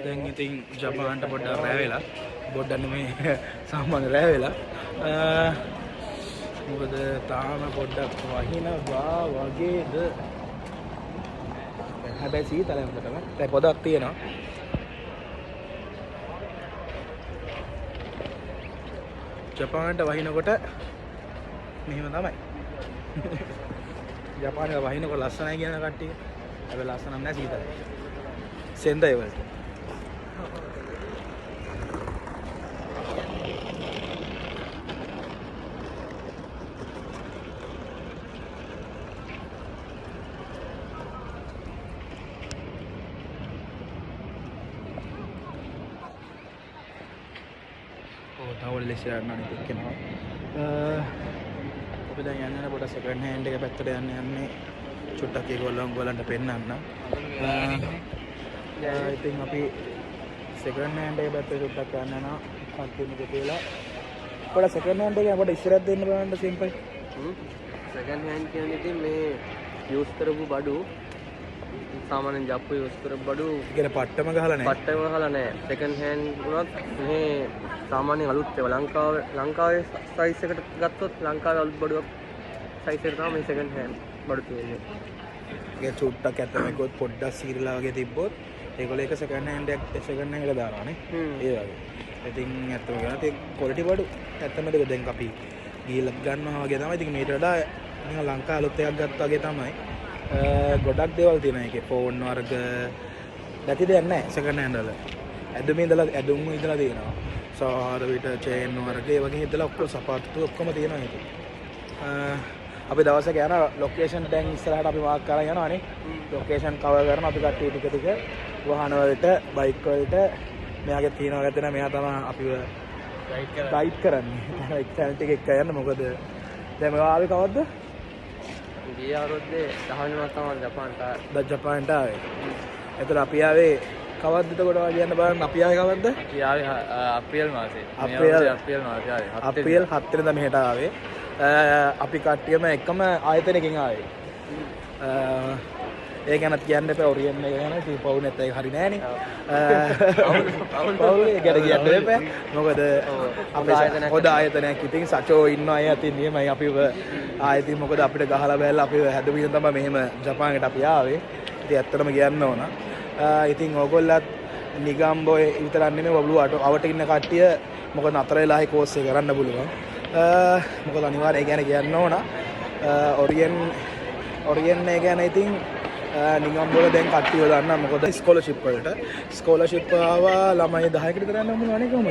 දැන් ඉතින් ජපාන්ට පොඩ්ඩක් රෑ වෙලා පොඩ්ඩක් නෙමෙයි සාමාන්‍ය රෑ වෙලා මොකද තාම පොඩ්ඩක් වහිනවා වගේද හැබැයි සීතලයි හොඳටම දැන් පොදක් තියෙනවා ජපාන්ට වහිනකොට මෙහෙම තමයි ජපානයේ වහිනකොට ලස්සනයි කියන කට්ටිය හැබැයි ලස්සන නැහැ සීතලයි සෙන්දයි වලට තවල් ලෙසියන්න අනිත් එක්කෙනා අපි දැන් යන්නේ පොඩ සෙකන්ඩ් හෑන්ඩ් එක පැත්තට යන්නේ චුට්ටක් ඒගොල්ලන්ට පෙන්නන්න ඉතින් අපි සෙකන්ඩ් හෑන්ඩ් එක පැත්තට චුට්ටක් යන්න යනවා කන්ටිනියු කියලා පොඩ සෙකන්ඩ් හෑන්ඩ් එක පොඩ ඉස්සරහට දෙන්න බලන්න සිම්පල් සෙකන්ඩ් හෑන්ඩ් කියන්නේ ඉතින් මේ යූස් කරපු බඩු සාමාන්‍යයෙන් ජප්පු යූස් කරපු බඩු ඉතින් පට්ටම ගහලා නැහැ සෙකන්ඩ් හෑන්ඩ් වුණත් මේ සාමාන්‍යයෙන් අලුත් ඒවා ලංකාවේ සයිස් එකට ගත්තොත් ලංකාවේ අලුත් බඩුවක් සයිස් එකට තමයි මේ සෙකන්ඩ් හෑන්ඩ් බඩු තියෙන්නේ. ඒක චුට්ටක් ඇත්තම ගොත් පොඩ්ඩක් සීරලා වගේ තිබ්බොත් ඒගොල්ලෝ එක සෙකන්ඩ් හෑන්ඩ් එක දානවානේ. ඒ වගේ. ඉතින් ඇත්තම කියනවා ඉතින් ක්වොලිටි බඩු ඇත්තම දෙක දැන් අපි ගිහලා ගන්නවා වගේ තමයි. ඉතින් මේට වඩා නිකන් ලංකාවේ අලුත් එකක් ගත්තා වගේ තමයි. ගොඩක් දේවල් තියෙනවා ඒකේ ෆෝන් වර්ග නැති දෙයක් නැහැ සෙකන්ඩ් හෑන්ඩ් වල. ඇඳුම් ඉඳලා තියෙනවා. සාර විට චේන් වර්ග ඒ වගේ ඉඳලා ඔක්කොම සපාතු ඔක්කොම තියෙනවා ඒක. අපි දවසක යන ලොකේෂන් දැන් ඉස්සරහට අපි මාක් කරලා යනවානේ. ලොකේෂන් කවර් කරන අපි කට්ටිය ටික වාහන වලට බයික් වලට මෙයාගේ තියනවා ගැතන මෙයා තමයි අපිව ගයිඩ් කරන්නේ. ඒක ටික එක යන්න මොකද දැන් මෙයා ආවේ කවද්ද? ගිය අවුරුද්දේ 10 වෙනිදා තමයි ජපාන්ට ආවේ. එතකොට අපි ආවේ කවද්ද එතකොට කියන්න බලන්න අපි ආවේ කවද්ද? අපි ආවේ අප්‍රේල් මාසේ. අප්‍රේල් 7 වෙනිදා මෙහෙට ආවේ. අපි කට්ටියම එකම ආයතනයකින් ආවේ. ඒ ගැන කියන්න එපා ඔරියන් එක ගැන ඉතින් පවුනෙත් ඒක හරි නෑනේ. පවුනේ ගැන කියන්න එපා. මොකද අපේ පොඩ ආයතනයක් ඉතින් සචෝ ඉන්නවා අය ඉතින් නියමයි අපිව ආයතන මොකද අපිට ගහලා බැලලා අපිව හැදුවින් තමයි මෙහෙම ජපානයට අපි ආවේ. ඉතින් ඇත්තටම කියන්න ඕන. ඉතින් ඕගොල්ලත් නිගම්බොය විතරක් නෙමෙයි බබලු අවට ඉන්න කට්ටිය මොකද නතර වෙලායි කෝස් එක කරන්න පුළුවන්. මොකද අනිවාර්යයෙන් ඒ ගැන කියන්න ඕන. ඔරියන් එක ගැන ඉතින් නිගම්බොල දැන් කට්ටිය දන්නා මොකද ස්කෝලර්ෂිප් වලට ස්කෝලර්ෂිප් ආවා ළමයි 10කට විතර යන්න හම්බුනා නේ කොහමද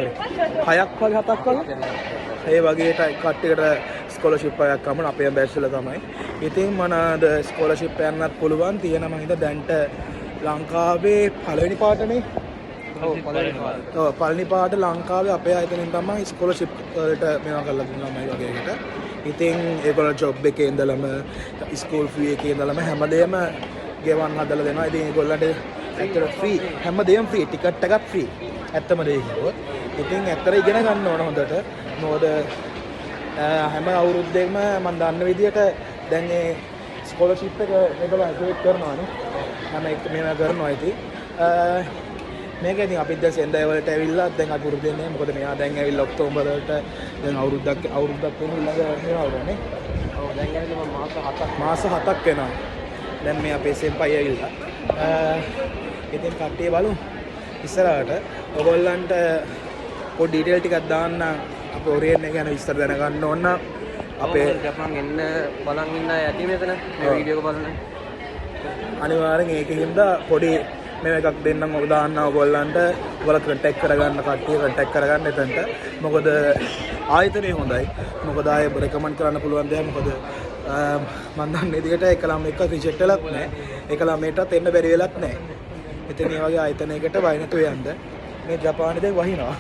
6ක් වගේ 7ක් වගේ ඒ වගේ කට්ටියකට ස්කෝලර්ෂිප් එකක් ගමන අපේ බෑච් වල තමයි ඉතින් මනද ස්කෝලර්ෂිප් යන්නත් පුළුවන් තියෙන මම හිතා දැන්ට ලංකාවේ පළවෙනි පාටනේ පළවෙනි පාට ලංකාවේ අපේ ආයතනයෙන් තමයි ස්කෝලර්ෂිප් වලට මේවා කරලා දුන්නා ළමයි වගේකට ඉතින් ඒගොල්ලෝ ජොබ් එකේ ඉඳලම ස්කූල් ෆී එකේ ඉඳලම හැමදේම ගෙවන්න හදලා දෙනවා. ඉතින් ඒගොල්ලන්ට ඇත්තට ෆ්‍රී හැමදේම ෆ්‍රී ටිකට් එකත් ෆ්‍රී. ඇත්තම දේ කිව්වොත්. ඉතින් ඇත්තට ඉගෙන ගන්න ඕන හොඳට. මොකද හැම අවුරුද්දෙම මම දන්න විදියට දැන් මේ ස්කෝලර්ෂිප් එක ඒගොල්ලෝ ඇක්ටිවේට් කරනවානේ. හැම එක මේවා කරනවා ඉතින්. මේක ඉතින් අපි දැන් සෙන්ඩයි වලට ඇවිල්ලා දැන් අපි පුරුදු වෙන්නේ. මොකද මෙයා දැන් ඇවිල්ලා ඔක්තෝබර් වලට දැන් අවුරුද්දක් වෙන ඊළඟ වෙනවනේ. ඔව් දැන් ඇවිල්ලා මාස 7ක් වෙනවා. දැන් මේ අපේ සෙම්පයි ඇවිල්ලා. ඉතින් කට්ටිය බලමු ඉස්සරහට ඔයගොල්ලන්ට පොඩි ඩීටේල් ටිකක් දාන්න අපේ ඔරියන් එක ගැන විස්තර දැනගන්න ඕන අපේ ජපාන් එන්න බලන් ඉන්න අය ඇති මෙතන මේ වීඩියෝ එක බලන්න. අනිවාර්යෙන් ඒකෙන්ද පොඩි මේ එකක් දෙන්නම් ඔබ දාන්න ඔයගොල්ලන්ට ඔයගොල්ලෝ කන්ටැක්ට් කරගන්න කට්ටිය කන්ටැක්ට් කරගන්න එතනට. මොකද ආයතනය හොඳයි. මොකද ආයෙ රෙකමන්ඩ් කරන්න පුළුවන් දෙයක් මොකද මම දන්නේ විදිහට එක ළමෙක් රිජෙක්ට් වෙලත් නැහැ. එක ළමයටත් එන්න බැරි වෙලත් නැහැ. ඉතින් මේ වගේ ආයතනයකට වයින්තු යන්න මේ ජපානයේ දැන් වහිනවා.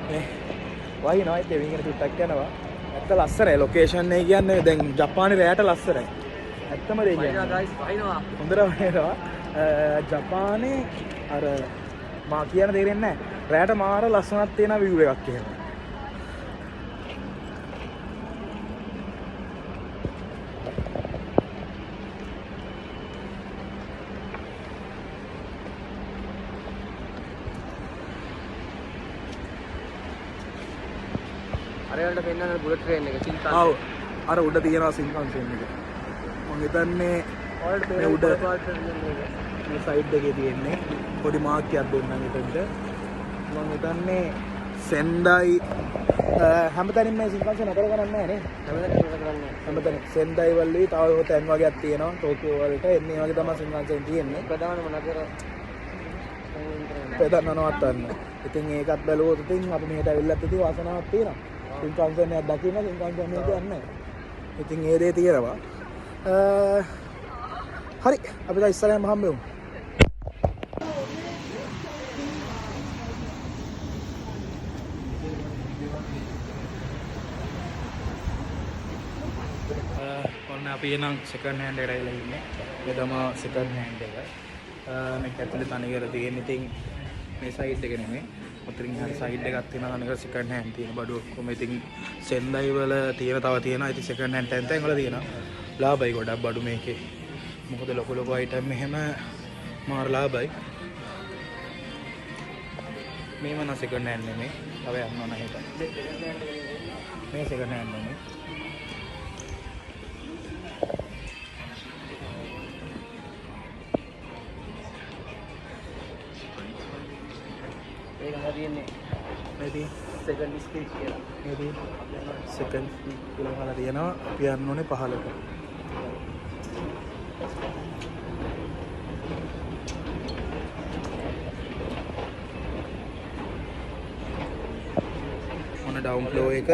මේ වහිනවා ඒ දෙවියන් චුට්ටක් යනවා. ඇත්ත ලස්සනයි ලොකේෂන් එක කියන්නේ දැන් ජපානයේ රැයට ලස්සනයි. ඇත්තම දෙයක්. වහිනවා. හොඳට වහිනවා. ජපානයේ අර මා කියන තේරෙන්නේ නැහැ. රැයට මාර ලස්සනක් තියෙන view එකක් එහෙම. අර වලට පෙන්නන බුලට් ට්‍රේන් එක සින්කන්. ආව් අර උඩ තියෙනවා සින්කන්සෙන් එක. මම හිතන්නේ ඔයාලට මේ උඩ පාට දෙන්නේ. මේ සයිඩ් එකේ තියෙන්නේ පොඩි මාක් එකක් දුන්නා මෙතනට. මම හිතන්නේ සෙන්ඩයි හැමතැනින්ම මේ සින්කන්සෙන් නතර කරන්නේ නැහැ නේ. හැමතැනින් සෙන්ඩයි වලදී තව තැන් වගේක් තියෙනවා ටෝකියෝ වලට එන්නේ වගේ තමයි සින්කන්සෙන් තියෙන්නේ. ප්‍රධානම නගර ප්‍රධාන නවත්තන්න. ඉතින් ඒකත් බැලුවොත් ඉතින් අපි මෙහෙට ඇවිල්ලත් ඉතින් වාසනාවක් තියෙනවා. සින්කන්සෙන් එකක් දකින්න සින්කන්සෙන් එකක් යන්නේ. ඉතින් ඒ දේ තියෙනවා. හරි අපි දැන් ඉස්සරහම හම්බෙමු. ඔන්න අපි එනම් සෙකන්ඩ් හෑන්ඩ් එකට ඇවිල්ලා ඉන්නේ. මේ තමයි සෙකන්ඩ් හෑන්ඩ් එක. මේක ඇතුලේ තනිකර තියෙන ඉතින් මේ සයිඩ් එක නෙමෙයි. උතරින් හරි සයිඩ් එකක් තියෙනවා තනිකර සෙකන්ඩ් හෑන්ඩ් තියෙන බඩු ඔක්කොම ඉතින් සෙන්ඩයි වල තියෙන තව තියෙනවා. ඉතින් සෙකන්ඩ් හෑන්ඩ් තැන් වල තියෙනවා. ලාභයි ගොඩක් බඩු මේකේ. මොකද ලොකු ලොකු අයිටම් මෙහෙම මාර ලාභයි. මේව නම් සෙකන්ඩ් හෑන්ඩ් නෙමෙයි. තව යන්න ඕන හිත. මේ සෙකන්ඩ් හෑන්ඩ් නෙමෙයි. ඒක හරියන්නේ මේදී සෙකන්ඩ් ස්පීඩ් කියලා. මේදී සෙකන්ඩ් ස්පීඩ් කියලා හලා තියෙනවා. අපි යන්න ඕනේ 15ට. ඩවුන් ෆ්ලෝ එක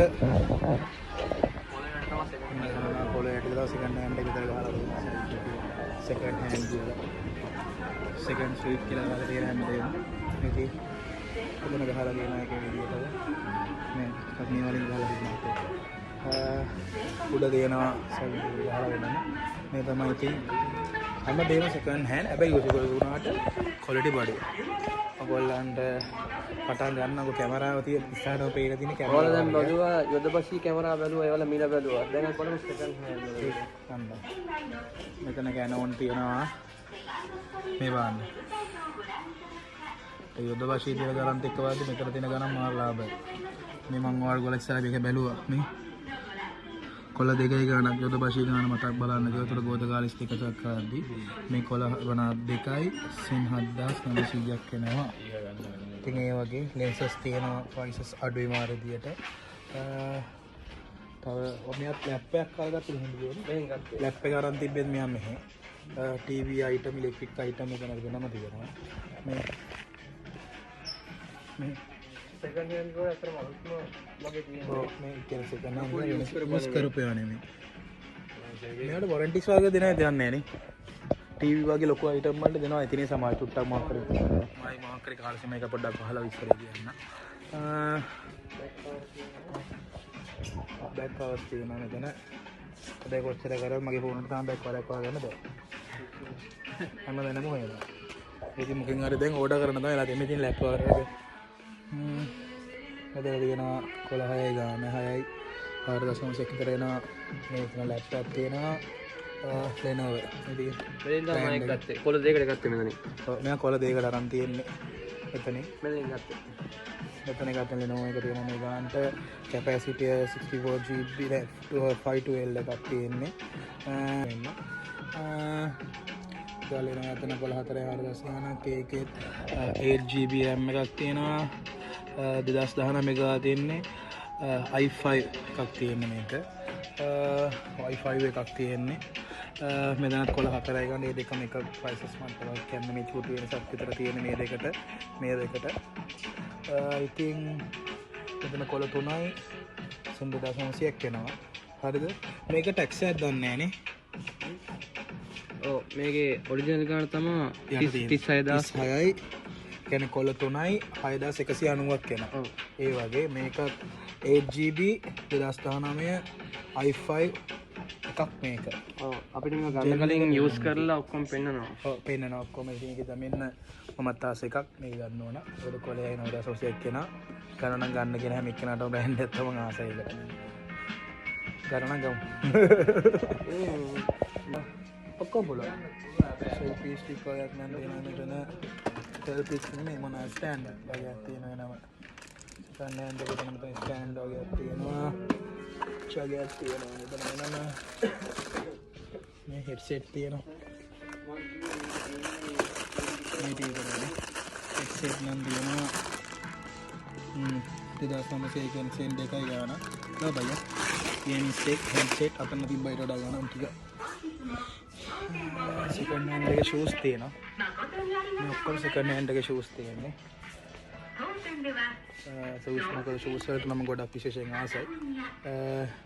පොළොවට දාලා සෙකන්ඩ් හෑන්ඩ් එක විතර ගහලා තියෙනවා. සෙකන්ඩ් හෑන්ඩ් කියලා සෙකන්ඩ් ස්වීට් කියලා ගහලා තියෙන හැමදේම මේක උඩන ගහලා තියෙන එක විදිහට මේ කප්නි වලින් ගහලා තියෙනවා. උඩ තියෙනවා සයිඩ් එක ගහලා වෙනම මේ තමයි ඉතින් හැමදේම සෙකන්ඩ් හෑන්ඩ්. හැබැයි ඔය වුණාට ක්වොලිටි බඩු. ඔයගොල්ලන්ට පටන් ගන්නකො කැමරාව තියෙන ඉස්සරහම පේන තියෙන කැමරාව. ඔයාලා දැන් බැලුවා යොදපසී කැමරාව බැලුවා ඒවල මිල බැලුවා. දැන් අපි බලමු සෙකන්ඩ් හෑන්ඩ් එක. ගන්න. මෙතන Canon තියෙනවා. මේ බලන්න. ඒ යොදපසී තියෙන ගණන්ත් එක්ක වාගේ මෙතන තියෙන ගණන් මාර ලාභයි. මේ මම ඔයාලගොල්ලෝ ඉස්සරහ මේක බැලුවා මේ. කොළ දෙකයි ගණන් යොදපසී ගණන් මතක් බලන්න. ඒකට ගෝත කාලිස් ටික චෙක් කරද්දී මේ කොළ වන දෙකයි සින් 7900ක් එනවා. ඉතින් ඒ වගේ ලෙන්සස් තියෙනවා ප්‍රයිසස් අඩුයි මාර විදියට. තව ඔමියත් ලැප් එකක් අරගත්ත හින්දා මෙහෙන් ගත්තා. ලැප් එක අරන් තිබ්බෙත් මෙයා මෙහෙ. ටීවී අයිටම් ඉලෙක්ට්‍රික් අයිටම් එක නේද වෙනම තියෙනවා. මේ සෙකන්ඩ් හෑන්ඩ් වල අතරම අලුත්ම වගේ තියෙනවා. ඔව් මේ කියන සෙකන්ඩ් හෑන්ඩ් යූස් කරපේවා නෙමෙයි. මෙයාට වොරන්ටිස් වගේ දෙනවා දෙන්නේ නැහැ නේ. ටීවී වගේ ලොකු අයිටම් වලට දෙනවා. ඉතින් සමාජ චුට්ටක් මාක් කරේ. මයි මාක් කරේ කාලෙම මේක පොඩ්ඩක් අහලා විස්තර කියන්න. බෑක් කවර්ස් තියෙනවා මෙතන. අද කොච්චර කරා මගේ ෆෝන් එකට තාම බෑක් කවරයක් වගන්න බෑ. හැමදැනම හොයනවා. ඉතින් මොකෙන් හරි දැන් ඕඩර් කරන තමයි එලා දෙන්නේ. ඉතින් ලැප් කවර් එක. මෙතන තියෙනවා 11යි ගාන 6යි 4.1 විතර එනවා. මේක ලැප් එකක් තියෙනවා. Lenovo. ඉතින් මෙතෙන් තමයි ගත්තේ. කොළ දෙකකට ගත්තේ මෙතනින්. ඔව් මම කොළ දෙකකට අරන් තියෙන්නේ. එතනින්. මෙතෙන් ගත්තේ. මෙතන ගත්තේ Lenovo එක තියෙනවා. මේ ගානට capacity 64GB 512 එකක් තියෙන්නේ. ගාලේන යතන 14 ඒකේ 8GB RAM එකක් තියෙනවා. 2019 මෙගා තියෙන්නේ. i5 එකක් තියෙන්නේ මේක. i5 එකක් තියෙන්නේ. මෙතනත් කොළ 4යි ගන්න. මේ දෙකම එක ප්‍රයිසස් මන්ටවක් කියන්නේ මේ චූටි වෙනසක් විතර තියෙන මේ දෙකට. ඉතින් මෙතන කොළ 3යි 0.9ක් එනවා. හරිද? මේක ටැක්ස් එකක් දන්නේ නැහැ නේ. ඔව් මේකේ ඔරිජිනල් ගාන තමයි 36000යි. කියන්නේ කොළ 3යි 6190ක් එනවා. ඔව් ඒ වගේ මේකත් 8GB 2019 i5 එකක් මේක. ඔව් අපිට මේක ගන්න කලින් යූස් කරලා ඔක්කොම පෙන්නනවා. ඔව් පෙන්නනවා ඔක්කොම. ඉතින් ඒක දමෙන්න මමත් ආස එකක් මේක ගන්න ඕන. ඒක කොළේ 9.9ක් එනවා. ගණන් ගන්න කියන හැම එක්කනටම බෑන්ඩ් එකක් තමයි ආසයි ඒක. ගණන් ගමු. ඔක්කොම බලන්න. ෂෝපීස් ටික එකක් නම් දෙනවා මෙතන. ටෙල් පිස් නෙමෙයි මොනවා ස්ටෑන්ඩ් වගේ තියෙනවා නම. second hand එකට නම් තමයි stand වගේක් තියෙනවා. චගයක් තියෙනවා. මෙතන එනම මේ headset තියෙනවා. මේ තියෙනවා. headset නම් තියෙනවා. 2900 කියන සෙන් දෙකයි ගාන. නෝ බයියා. gaming stick headset අතන තිබ්බයිට වඩා ගානක් ටික. second hand එකේ shoes තියෙනවා. මේ ඔක්කොම second hand එකේ shoes තියෙන්නේ. shoes මොකද shoes වලට නම් ගොඩක් විශේෂයෙන් ආසයි.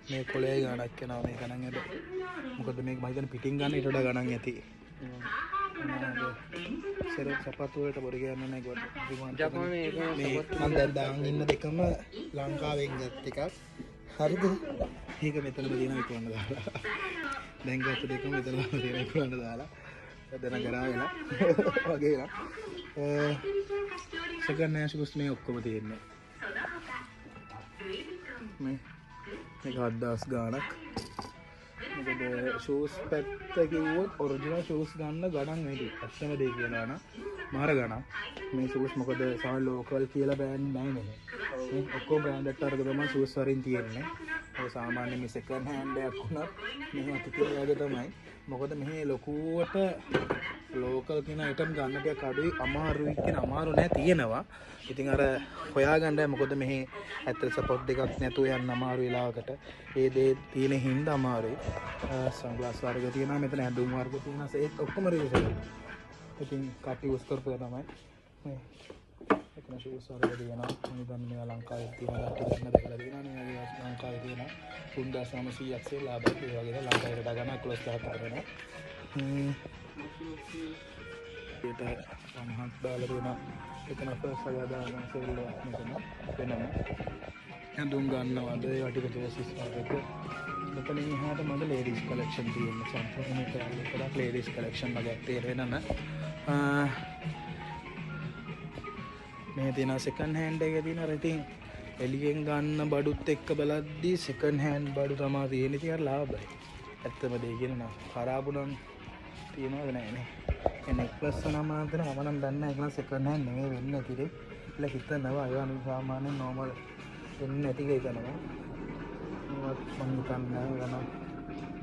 මේ කොලේ ගානක් යනවා මේක නම් ඇද. මොකද මේක මම හිතන්නේ පිටින් ගන්න ඊට වඩා ගණන් ඇති. සරත් සපත්තු වලට බොර ගන්න නැහැ ගොඩ. මේ මම දැන් දාන් ඉන්න දෙකම ලංකාවෙන් ගත් එකක්. හරිද? මේක මෙතනම දින විකුණන්න දාලා. දැන් ගත්ත දෙකම මෙතනම දින විකුණන්න දාලා. දැන් කරා වෙලා වගේ නා. second hand shoes මේ ඔක්කොම තියෙන්නේ. මේක 7000 ගාණක්. මොකද shoes පැත්ත කිව්වොත් original shoes ගන්න ගණන් වැඩි. ඇත්තම දෙය කියනවා නම් මාර ගණන්. මේ shoes මොකද සමහර local කියලා brand නැහැ නේ. මේ ඔක්කොම branded අරගෙන තමයි shoes වරින් තියෙන්නේ. ඒ සාමාන්‍ය මේ second hand එකක් වුණත් මෙහෙ අතිතිය වගේ තමයි. මොකද මෙහෙ ලොකුවට local කියන item ගන්න ටිකක් අඩුයි අමාරුයි කියන අමාරු නෑ තියෙනවා. ඉතින් අර හොයාගන්න මොකද මෙහි ඇත්තට සපෝට් දෙකක් නැතුව යන්න අමාරු වෙලාවකට ඒ දේ තියෙන හින්දා අමාරුයි. සන්ග්ලාස් වර්ග තියෙනවා මෙතන ඇඳුම් වර්ග තියෙනවා ඒත් ඔක්කොම රිවිෂන්. ඉතින් කටි යූස් කරපුවා තමයි මේ එතන ෂූස් වර්ග තියෙනවා. මම දැන් මේ ලංකාවේ තියෙනවා ටික ගන්න දෙකලා තියෙනවා නේ. ලංකාවේ තියෙනවා 3900ක් සේ ලාභයක් ඒ වගේ ලංකාවේ වඩා ගන්න 11000ක් කරනවා. ඒට සමහත් දාලා දෙනවා. එතන ෆස්ට් එක දානවා සෙල් එකක් මෙතන වෙනම. ඇඳුම් ගන්නවද ඒ වටික ජර්සිස් වර්ග. මෙතන ඉහාට මගේ ලේඩීස් කලෙක්ෂන් තියෙනවා. සම්පූර්ණ එකක් ලේඩීස් කලෙක්ෂන් වගේක් තියෙනම. මේ තියෙන සෙකන්ඩ් හෑන්ඩ් එකේ තියෙන අර ඉතින් එළියෙන් ගන්න බඩුත් එක්ක බලද්දී සෙකන්ඩ් හෑන්ඩ් බඩු තමයි තියෙන්නේ. ඉතින් අර ලාභයි. ඇත්තම දෙය කියනවා. kharabu නම් තියනවද නැහැ නේ. ඒ නෙක්ලස් නම් අතන මම නම් දන්නේ නැහැ. ඒක නම් සෙකන්ඩ් හෑන්ඩ් නෙමෙයි වෙන්නේ නැතිද කියලා හිතනවා. අය අනිත් සාමාන්‍ය නෝමල් වෙන්නේ නැති එක කරනවා. මොකක් මම හිතන්නේ නැහැ.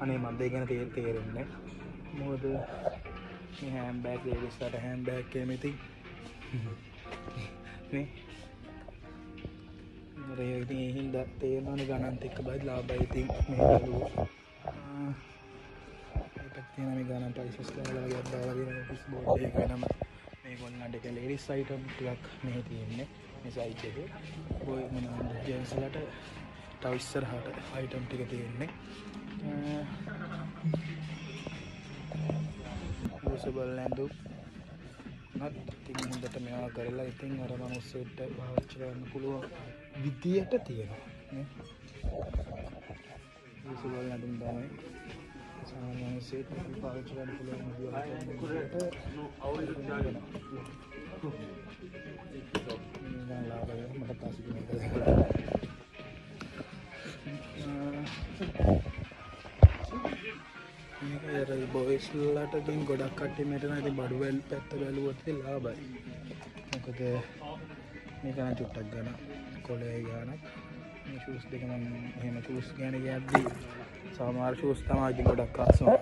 අනේ මම දෙය ගැන තේරෙන්නේ මොකද මේ හෑන්ඩ් බෑග් ලේඩීස්ට හෑන්ඩ් බෑග් එකේ ඉතින් නේ රේ ඉතින් ඒ හින්දා තේරෙනවනේ ගණන්ත් එක්ක බලද්දි ලාභයි ඉතින් මේ බලුවා. ඒකත් තියෙන මේ ගණන් ප්‍රයිසස් දාලා වගේ දාලා දෙන ඔෆිස් බෝඩ් එක වෙනම මේගොල්ලන්ට ඒක ලේඩීස් අයිටම් ටිකක් මෙහි තියෙන්නේ මේ සයිට් එකේ. ඔය මොනවද ජෙන්ට්ස්ලට තව ඉස්සරහට අයිටම් ටික තියෙන්නේ. යූසබල් නැඳු නත් ඉතින් හොඳට මේවා කරලා ඉතින් අර මනුස්සයෙක්ට පාවිච්චි කරන්න පුළුවන් විදියට තියෙනවා නේ. යූසබල් නැඳුම් තමයි සාමාන්‍ය මනුස්සයෙක් පාවිච්චි කරන්න පුළුවන් විදියට අවුල් වෙනවා. මම ලාභය මට පාසි දෙනවා. මේක බොයිස් ලට ගින් ගොඩක් කට්ටිය මෙතන ඉතින් බඩු වැල් පැත්ත බැලුවොත් ලාභයි. මොකද මේක නම් චුට්ටක් ගන්න කොලේ ගානක් මේ ෂූස් දෙක මම එහෙම ෂූස් ගැන කියද්දි සමහර ෂූස් තමයි ඉතින් ගොඩක් ආසනවා.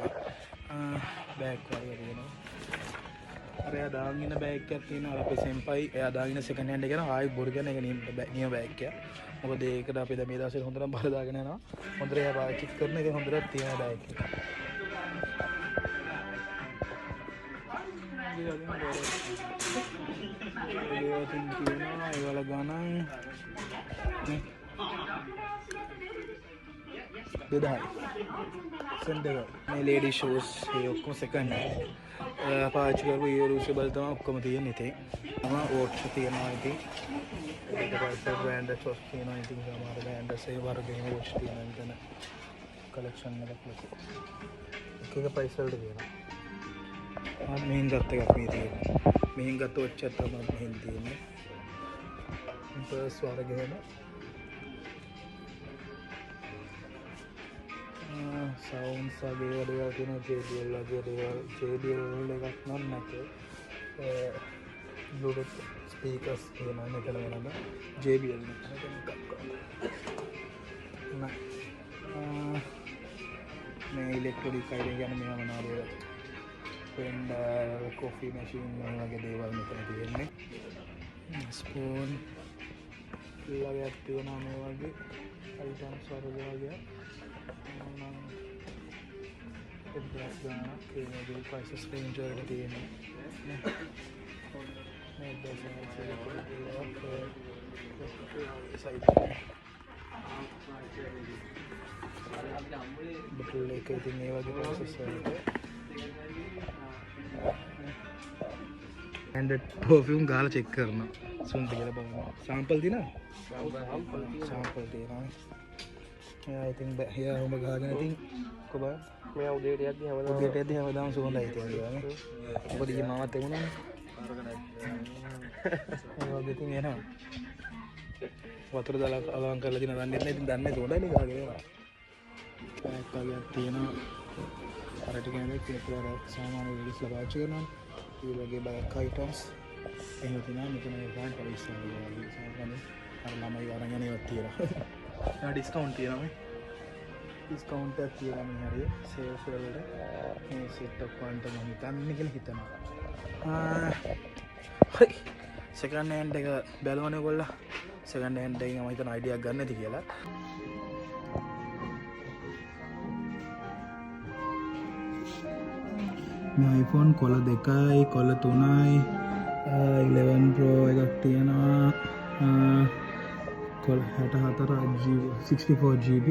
බෑග් වගේ තියෙනවා. අර එයා දාගෙන ඉන්න බෑග් එකක් තියෙනවා. අර අපේ සෙම්පයි එයා දාගෙන සෙකන්ඩ් හෑන්ඩ් එක යනවා. ආයි බොරු කියන එක නියම බෑග් එක. මොකද ඒකට අපි දැන් මේ දවස්වල හොඳටම බල දාගෙන යනවා. හොඳට එයා පාවිච්චි කරන එක හොඳට තියෙන බෑග් එක. ඒවතින් කියනවා ඒවල ගණන් 2000 සෙන්ඩ් එක. මේ ලේඩි ෂූස් ඒ ඔක්කොම සෙකන්ඩ් පාවිච්චි කරපු යූසබල් තමයි ඔක්කොම තියෙන්නේ. ඉතින් ඕට්ස් තියෙනවා. ඉතින් ඒක පස්සේ බ්‍රෑන්ඩ් ෂූස් තියෙනවා. ඉතින් සමහර බ්‍රෑන්ඩ්ස් ඒ වර්ගයේ ඕට්ස් තියෙනවා. එතන කලෙක්ෂන් එකක් ලොකු එක ප්‍රයිස් වලට තියෙනවා. මෙහින් ගත්ත එකක් මේ තියෙන්නේ. මෙහින් ගත්ත ඔච්ච තමයි මෙහින් තියෙන්නේ. පර්ස් වර්ගයේම සවුන්ඩ්ස් වගේ දේවල් තියෙනවා. JBL වගේ දේවල් JBL එකක් නම් නැතේ. Bluetooth ස්පීකර්ස් තියෙනවා මෙතන වෙනම JBL මේ ඉලෙක්ට්‍රොනික අයිඩිය ගැන මේවා මොනවද වෙන්ඩ කොෆි මැෂින් වගේ දේවල් මෙතන තියෙන්නේ ස්පූන් වගේක් තියෙනවා මේ වගේ අයිටම්ස් වගේ ගස් ගානක් ඒ වගේ ප්‍රයිසස් රේන්ජ් වලට තියෙනවා මේ බටල් එක ඉතින් ඒ වගේ ප්‍රයිසස් වලට හෑන්ඩඩ් පර්ෆියුම් ගාලා චෙක් කරනවා සුන්ට කියලා බලනවා සාම්පල් තියෙනවා සාම්පල් තියෙනවා එයා ඉතින් එයා ඔබ ගහගෙන ඉතින් කොබ මේ උදේට යද්දි හැමදාම සුවඳයි තියනවා නේ මොකද ඊයේ මාවත් එමුණානේ ඒ වගේ ඉතින් එනවා වතුර දාලා අලවම් කරලා දින දන්නේ නැහැ ඉතින් දන්නේ තෝඩයිනේ ගහගෙන එනවා පැක් වගේක් තියෙනවා අර ටික නේද කියලා සාමාන්‍ය විදිහට පාවිච්චි කරනවා ඒ වගේ බයක් අයිටම්ස් එහෙම තියෙනවා මෙතන ගාන පරිස්සම් වගේ සාමාන්‍ය අර ළමයි අරන් යන ඒවා තියෙනවා ඩිස්කවුන්ට් තියෙනවා මේ ඩිස්කවුන්ට් එකක් තියෙනවා මේ හරිය සේල්ස් වලට මේ සෙට් අප් වලට මම හිතන්නේ කියලා හිතනවා හරි සෙකන්ඩ් හෑන්ඩ් එක බැලුවනේ ඔයගොල්ලෝ සෙකන්ඩ් හෑන්ඩ් එකෙන් මම හිතන අයිඩියා ගන්න ඇති කියලා මේ iPhone කොළ 2යි කොළ 3යි 11 Pro එකක් තියෙනවා කොළ 64GB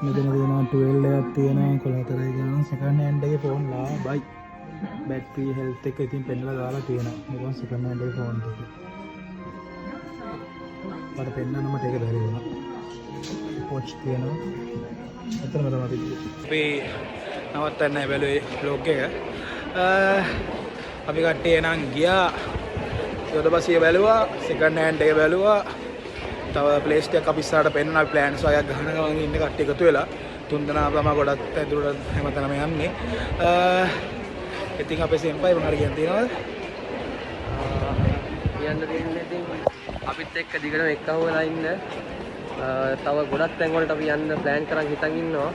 මෙතන තියෙනවා 12 එකක් තියෙනවා කොළ 4යි ගන්න සෙකන්ඩ් හෑන්ඩ් එකේ ෆෝන් ලාභයි බැටරි හෙල්ත් එක ඉතින් පෙන්නලා දාලා තියෙනවා මේක සෙකන්ඩ් හෑන්ඩ් එකේ ෆෝන් එක මට පෙන්නන්න මට ඒක බැරි වුණා පොච් තියෙනවා එතරම් තමයි අපි නවත්තන්න බැලුවේ බ්ලොග් එක අපි කට්ටිය නම් ගියා යොදබසිය බැලුවා සෙකන්ඩ් හෑන්ඩ් එක බැලුවා තව ප්ලේස් එකක් අපි ඉස්සරහට පෙන්නන අපි ප්ලෑන්ස් වගේක් ගහන ගමන් ඉන්න කට්ටිය එකතු වෙලා තුන් දෙනා තමයි ගොඩක් ඇතුළට හැමතැනම යන්නේ ඉතින් අපේ සෙම්පයි මොනවාරි කියන්න තියෙනවද කියන්න දෙන්නේ ඉතින් අපිත් එක්ක දිගටම එක්කම වෙලා ඉන්න තව ගොඩක් තැන් වලට අපි යන්න ප්ලෑන් කරන් හිතන් ඉන්නවා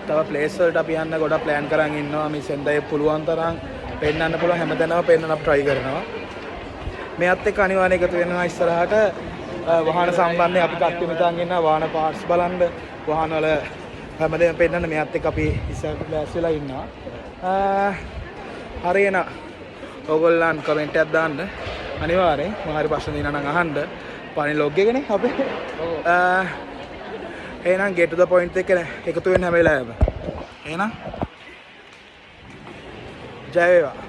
තව ප්ලේස් වලට අපි යන්න ගොඩක් ප්ලෑන් කරන් ඉන්නවා මේ සෙන්ඩයි පුළුවන් තරම් පෙන්නන්න පුළුවන් හැමතැනම පෙන්නන්න අපි try කරනවා මෙයත් එක්ක අනිවාර්යයෙන් එකතු වෙනවා ඉස්සරහට වාහන සම්බන්ධයෙන් අපි කට්ටිය මිතන් ඉන්නවා වාහන පාර්ට්ස් බලන්න වාහන වල හැමදේම පෙන්නන්න මෙයත් එක්ක අපි ඉස්සරහට ක්ලාස් වෙලා ඉන්නවා හරියන ඕගොල්ලන් කමෙන්ට් එකක් දාන්න අනිවාර්යෙන් මොහරි ප්‍රශ්න දිනා නම් අහන්න පානි ලොග් එකනේ අපේ එහෙනම් get to the point එක එකතු වෙන්න හැම වෙලාවෙම එහෙනම් ජය වේවා